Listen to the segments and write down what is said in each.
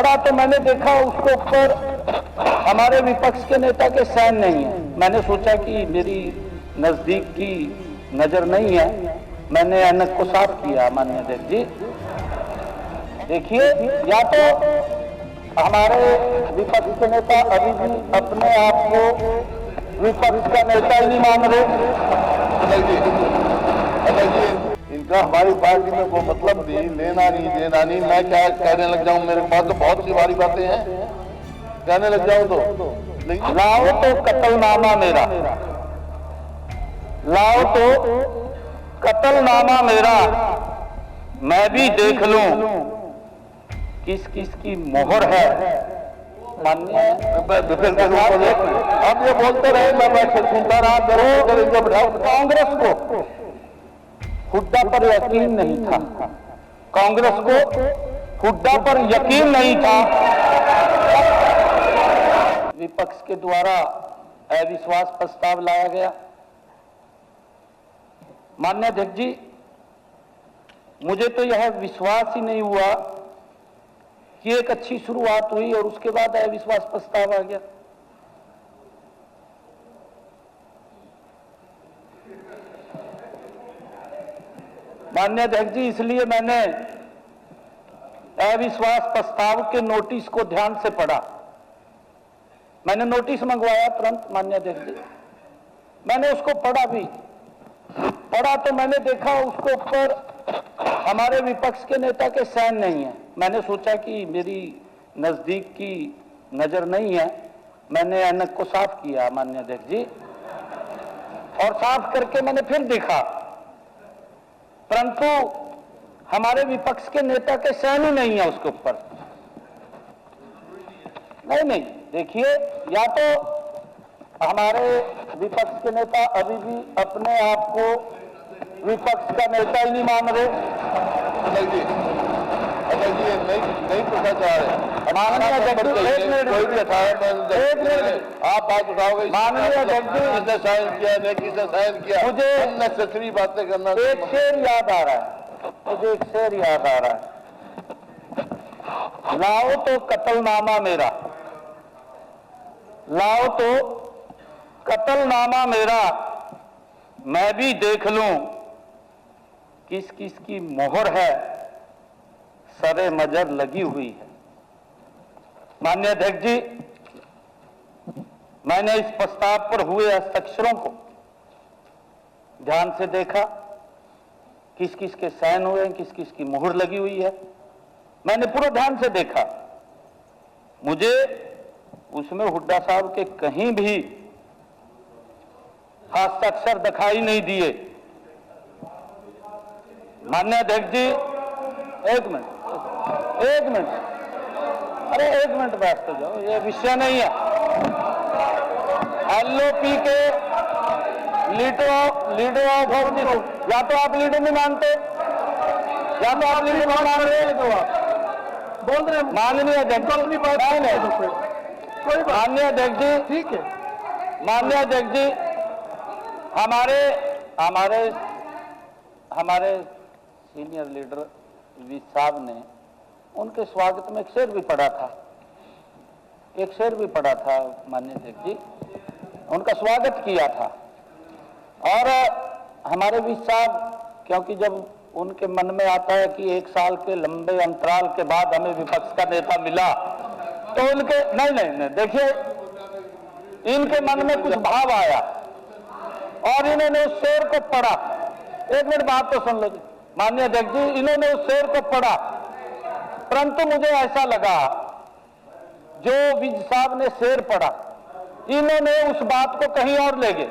पड़ा तो मैंने देखा उसके ऊपर हमारे विपक्ष के नेता के साइन नहीं है। मैंने सोचा कि मेरी नजदीक की नजर नहीं है, मैंने ऐनक को साफ किया। माननीय अध्यक्ष जी देखिए, या तो हमारे विपक्ष के नेता अभी भी अपने आप को विपक्ष का नेता ही नहीं मान रहे। इनका हमारी पार्टी में वो मतलब नहीं, लेना नहीं देना नहीं। मैं क्या कहने लग जाऊं, मेरे पास तो बहुत सी भारी बातें हैं, कहने लग जाऊं तो लाओ तो कत्लनामा मेरा, लाओ तो कत्लनामा मेरा, मैं भी देख लूं किस किस की मोहर है। माननीय अब ये बोलते रहे, मैं सुनता रहा। कांग्रेस को हुड्डा पर यकीन नहीं था, कांग्रेस को हुड्डा पर यकीन नहीं था। विपक्ष के द्वारा अविश्वास प्रस्ताव लाया गया। माननीय अध्यक्ष जी, मुझे तो यह विश्वास ही नहीं हुआ कि एक अच्छी शुरुआत हुई और उसके बाद अविश्वास प्रस्ताव आ गया। माननीय अध्यक्ष जी, इसलिए मैंने अविश्वास प्रस्ताव के नोटिस को ध्यान से पढ़ा। मैंने नोटिस मंगवाया तुरंत। माननीय अध्यक्ष जी, मैंने उसको पढ़ा भी। पढ़ा तो मैंने देखा उसके ऊपर हमारे विपक्ष के नेता के साइन नहीं है। मैंने सोचा कि मेरी नजदीक की नजर नहीं है, मैंने ऐनक को साफ किया। माननीय अध्यक्ष जी, और साफ करके मैंने फिर देखा, परंतु हमारे विपक्ष के नेता के साइन ही नहीं है उसके ऊपर। नहीं, देखिए, या तो हमारे विपक्ष के नेता अभी भी अपने आप को विपक्ष का नेता ही नहीं मान रहे। नहीं पूछना चाह रहे। माननीय अध्यक्ष जी, एक मिनट आप बात उठाओगे। माननीय अध्यक्ष जी, किसने साइन किया, नहीं किसने साइन किया, मुझे अननेसेसरी बातें करना। एक शेर याद आ रहा है, मुझे एक शेर याद आ रहा है। लाओ तो कत्लनामा मेरा, लाओ तो कत्लनामा मेरा, मैं भी देख लूं किस किस की मोहर है, सरे मजर लगी हुई है। माननीय अध्यक्ष जी, मैंने इस प्रस्ताव पर हुए हस्ताक्षरों को ध्यान से देखा, किस किस के साइन हुए हैं, किस किस की मोहर लगी हुई है। मैंने पूरा ध्यान से देखा, मुझे उसमें हुड्डा साहब के कहीं भी हस्ताक्षर दिखाई नहीं दिए। माननीय अध्यक्ष जी, एक मिनट, अरे एक मिनट बैठ तो जाओ, ये विषय नहीं है। एलओपी के लीडर ऑफ ऑपोजिशन, या तो आप लीडर नहीं मानते, या तो आप लीडर नहीं मान रहे, तो आप बोल रहे हैं। माननीय अध्यक्ष जी, माननीय अध्यक्ष जी, ठीक है। माननीय अध्यक्ष जी, हमारे सीनियर लीडर वी साहब ने उनके स्वागत में एक शेर भी पढ़ा था। माननीय अध्यक्ष जी, उनका स्वागत किया था। और हमारे वी साहब, क्योंकि जब उनके मन में आता है कि 1 साल के लंबे अंतराल के बाद हमें विपक्ष का नेता मिला, तो उनके नहीं, देखिए, इनके मन में कुछ भाव आया और इन्होंने उस शेर को पढ़ा। एक मिनट बात तो सुन लो जी। माननीय अध्यक्ष जी, इन्होंने उस शेर को पढ़ा, परंतु मुझे ऐसा लगा जो विज साहब ने शेर पढ़ा, इन्होंने उस बात को कहीं और ले गए।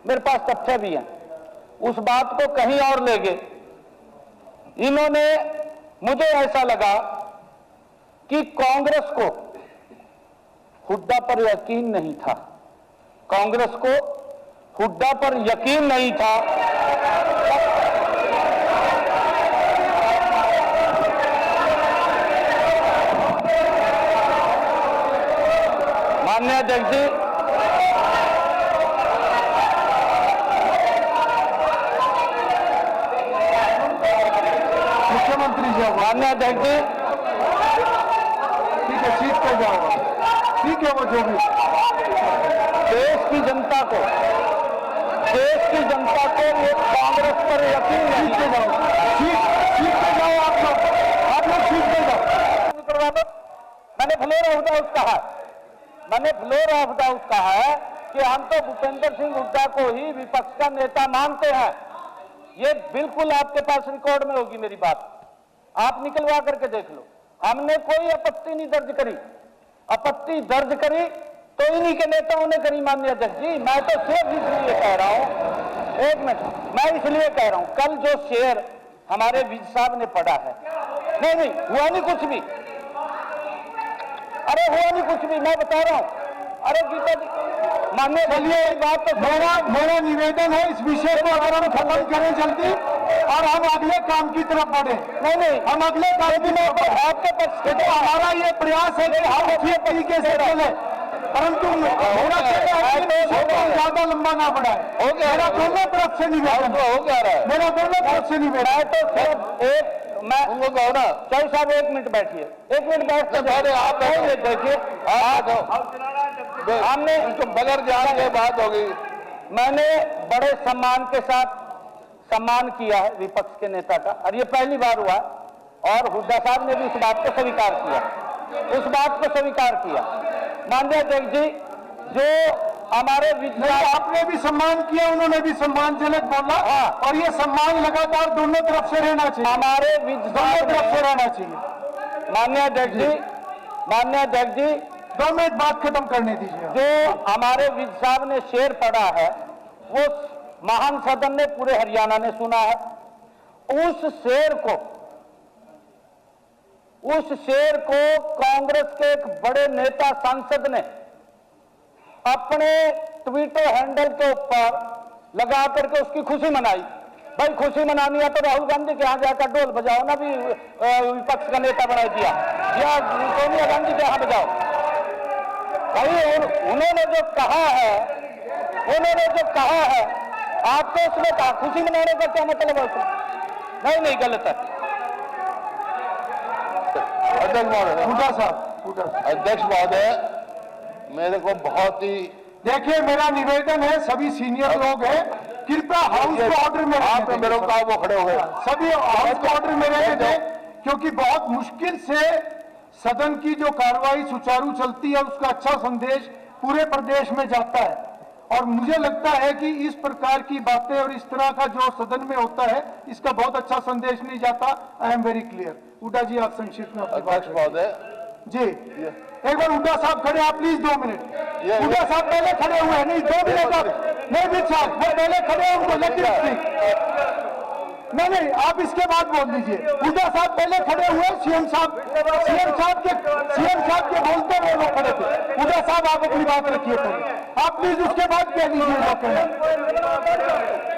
मेरे पास तथ्य भी हैं, उस बात को कहीं और ले गए इन्होंने। मुझे ऐसा लगा कि कांग्रेस को हुड्डा पर यकीन नहीं था, कांग्रेस को हुड्डा पर यकीन नहीं था। माननीय अध्यक्ष जी, मुख्यमंत्री जी, माननीय अध्यक्ष जी, सीट पे जाओ, ठीक है, वो जो भी देश की जनता को ये कांग्रेस पर यकीन नहीं। सीट पे जाओ, सीट पे जाओ, आप लोग सीट पे जाओ। मैंने फ्लोर ऑफ हाउस कहा है कि हम तो भूपेंद्र सिंह हुड्डा को ही विपक्ष का नेता मानते हैं। ये बिल्कुल आपके पास रिकॉर्ड में होगी मेरी बात, आप निकलवा करके देख लो। हमने कोई आपत्ति नहीं दर्ज करी, आपत्ति दर्ज करी तो इन्हीं के नेताओं ने करी। माननीय अध्यक्ष जी, मैं तो सिर्फ इसलिए कह रहा हूं, एक मिनट, मैं इसलिए कह रहा हूं, कल जो शेर हमारे विज साहब ने पढ़ा है, नहीं हुआ नहीं कुछ भी, अरे हुआ नहीं कुछ भी, मैं बता रहा हूं। अरे गीता जी, माननीय चलिए, बात तो मेरा निवेदन है, इस विषय को अगर हम खत्म करें जल्दी और हम अगले काम की तरफ बढ़े। नहीं, हम अगले काम की तरफ आपके पक्ष तो हमारा ये प्रयास है कि हम अच्छे तरीके से चले, परंतु होना ज्यादा लंबा ना बढ़ाए। मेरा दोनों तरफ से निवेदन हो क्या रहा है, मेरा दोनों तरफ से निवेदन मैं तो सिर्फ मैं उनको कहो ना, चौधरी साहब 1 मिनट बैठिए, 1 मिनट बैठ आप देखिए, हमने तो बगैर जान के बात होगी। मैंने बड़े सम्मान के साथ सम्मान किया है विपक्ष के नेता का, और ये पहली बार हुआ, और हुड्डा साहब ने भी उस बात को स्वीकार किया, माननीय अध्यक्ष जी, जो हमारे आपने भी सम्मान किया, उन्होंने भी सम्मानजनक बोला, और ये सम्मान लगातार दोनों तरफ से रहना चाहिए, हमारे दोनों तरफ से रहना चाहिए। माननीय अध्यक्ष जी, 2 मिनट बात खत्म करने दीजिए। जो हमारे विज साहब ने शेर पढ़ा है, वो महान सदन ने, पूरे हरियाणा ने सुना है। उस शेर को कांग्रेस के एक बड़े नेता सांसद ने अपने ट्विटर हैंडल के ऊपर लगा करके उसकी खुशी मनाई। भाई खुशी मनानी है तो राहुल गांधी के यहाँ जाकर ढोल बजाओ ना, भी विपक्ष का नेता बना दिया, या सोनिया गांधी के यहाँ बजाओ। भाई उन्होंने जो कहा है, आपको उसमें कहा खुशी मनाने का क्या मतलब है उसमें? नहीं, गलत है। अध्यक्ष महोदय, मेरे को बहुत ही, देखिए, मेरा निवेदन है, सभी सीनियर लोग हैं, कृपया हाउस को ऑर्डर में आप मेरे को कहा वो खड़े हो गए, सभी हाउस को ऑर्डर में रहने दें, क्योंकि बहुत मुश्किल से सदन की जो कार्रवाई सुचारू चलती है, उसका अच्छा संदेश पूरे प्रदेश में जाता है। और मुझे लगता है कि इस प्रकार की बातें और इस तरह का जो सदन में होता है, इसका बहुत अच्छा संदेश नहीं जाता। I am very clear. Hooda ji, आप संक्षिप्त में अपनी बात अध्यक्ष महोदय जी, एक बार हुड्डा साहब खड़े, आप प्लीज 2 मिनट। हुड्डा साहब पहले खड़े हुए हैं, नहीं 2 मिनट आप, नहीं विज साहब, वो पहले खड़े हैं, उनको नहीं, आप इसके बाद बोल दीजिए। हुड्डा साहब पहले खड़े हुए, सीएम साहब के बोलते हुए वो खड़े थे। हुड्डा साहब, आप अपनी बात रखिए पहले, आप प्लीज उसके बाद कह दीजिए।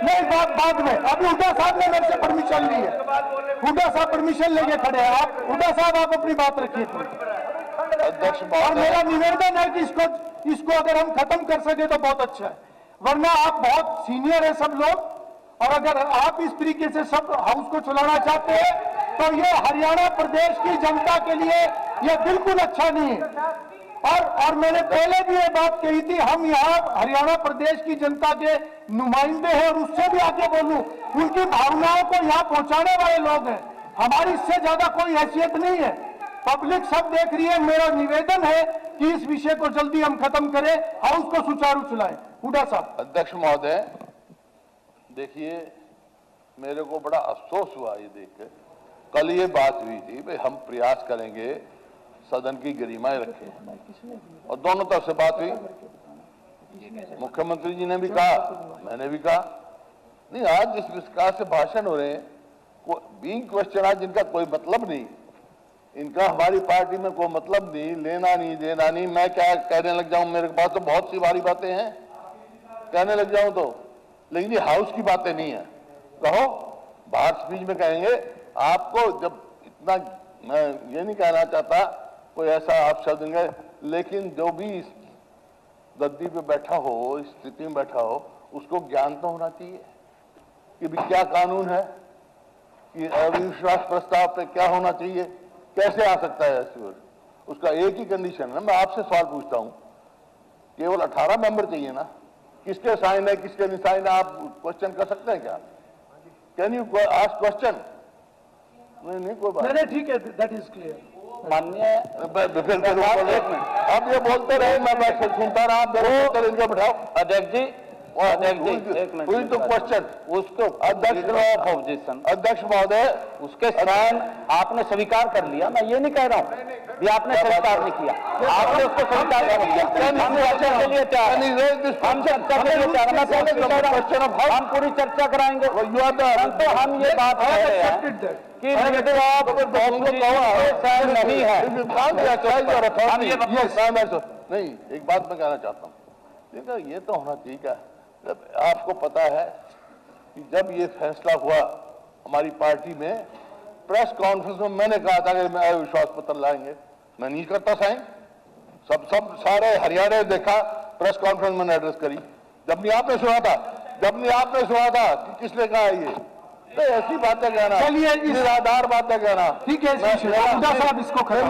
नहीं, बाद में, अभी हुड्डा साहब ने मेरे से परमिशन ली है, हुड्डा साहब परमिशन लेके खड़े हैं। आप हुड्डा साहब, आप अपनी बात रखिए अध्यक्ष और महोदय, मेरा निवेदन है कि इसको अगर हम खत्म कर सके तो बहुत अच्छा है, वरना आप बहुत सीनियर है सब लोग, और अगर आप इस तरीके से सब हाउस को चलाना चाहते हैं तो ये हरियाणा प्रदेश की जनता के लिए ये बिल्कुल अच्छा नहीं है। और मैंने पहले भी ये बात कही थी, हम यहाँ हरियाणा प्रदेश की जनता के नुमाइंदे हैं, और उससे भी आगे बोलूं, उनकी भावनाओं को यहाँ पहुंचाने वाले लोग हैं, हमारी इससे ज्यादा कोई हैसियत नहीं है। पब्लिक सब देख रही है। मेरा निवेदन है कि इस विषय को जल्दी हम खत्म करें, हाउस को सुचारू चलाएं। हुड्डा साहब। अध्यक्ष महोदय, देखिए, मेरे को बड़ा अफसोस हुआ ये देख के। कल ये बात हुई थी भाई हम प्रयास करेंगे सदन की गरिमाएं रखें, और दोनों तरफ से बात हुई, मुख्यमंत्री जी ने भी कहा, मैंने भी कहा। नहीं, आज जिस प्रकार से भाषण हो रहे हैं, बीइंग क्वेश्चन, आज जिनका कोई मतलब नहीं, इनका हमारी पार्टी में कोई मतलब नहीं, लेना नहीं देना नहीं, मैं क्या कहने लग जाऊं, मेरे पास तो बहुत सी भारी बातें हैं कहने लग जाऊं तो, लेकिन ये हाउस की बातें नहीं है। कहो, बाहर स्पीच में कहेंगे आपको, जब इतना, मैं ये नहीं कहना चाहता कोई ऐसा आप शब्द देंगे, लेकिन जो भी इस गद्दी पे बैठा हो, इस स्थिति में बैठा हो, उसको ज्ञान तो होना चाहिए कि भी क्या कानून है, कि अविश्वास प्रस्ताव पे क्या होना चाहिए, कैसे आ सकता है ऐसे। उसका एक ही कंडीशन है, मैं आपसे सवाल पूछता हूं, केवल 18 मेंबर चाहिए ना, किसके साइन है किसके नहीं साइन है, आप क्वेश्चन कर सकते हैं क्या? Can you ask question? नहीं कोई बात नहीं ठीक है, दैट इज क्लियर। माननीय आप ये बोलते रहे, मैं सुनता रहा, आप जरूर इनका बैठाओ। अध्यक्ष जी, एक मिनट तो क्वेश्चन उसको अध्यक्ष ऑफ ऑब्जेक्शन, अध्यक्ष महोदय, उसके साइन आपने स्वीकार कर लिया, मैं ये नहीं कह रहा हूँ भी आपने स्वीकार नहीं किया, आपने उसको स्वीकार कर लिया। हम चर्चा के लिए तैयार हैं, हम चर्चा के लिए तैयार हैं, मैं पहले भी कह रहा हूं, हम पूरी चर्चा कराएंगे। तो हम ये बात कह रहे हैं कि नेगेटिव ऑफ साइन नहीं है। नहीं, एक बात मैं कहना चाहता हूँ, देखो ये तो होना चाहिए क्या, जब आपको पता है कि जब ये फैसला हुआ हमारी पार्टी में, प्रेस कॉन्फ्रेंस में मैंने कहा था कि मैं अविश्वास पत्र लाएंगे, मैं नहीं करता साइन, सब सारे हरियाणा ने देखा, प्रेस कॉन्फ्रेंस में एड्रेस करी, जब नहीं आपने सुना था कि किसने कहा ये, तो ऐसी बातें कहना, चलिए, निराधार बातें कहना, ठीक है, साहब इसको खत्म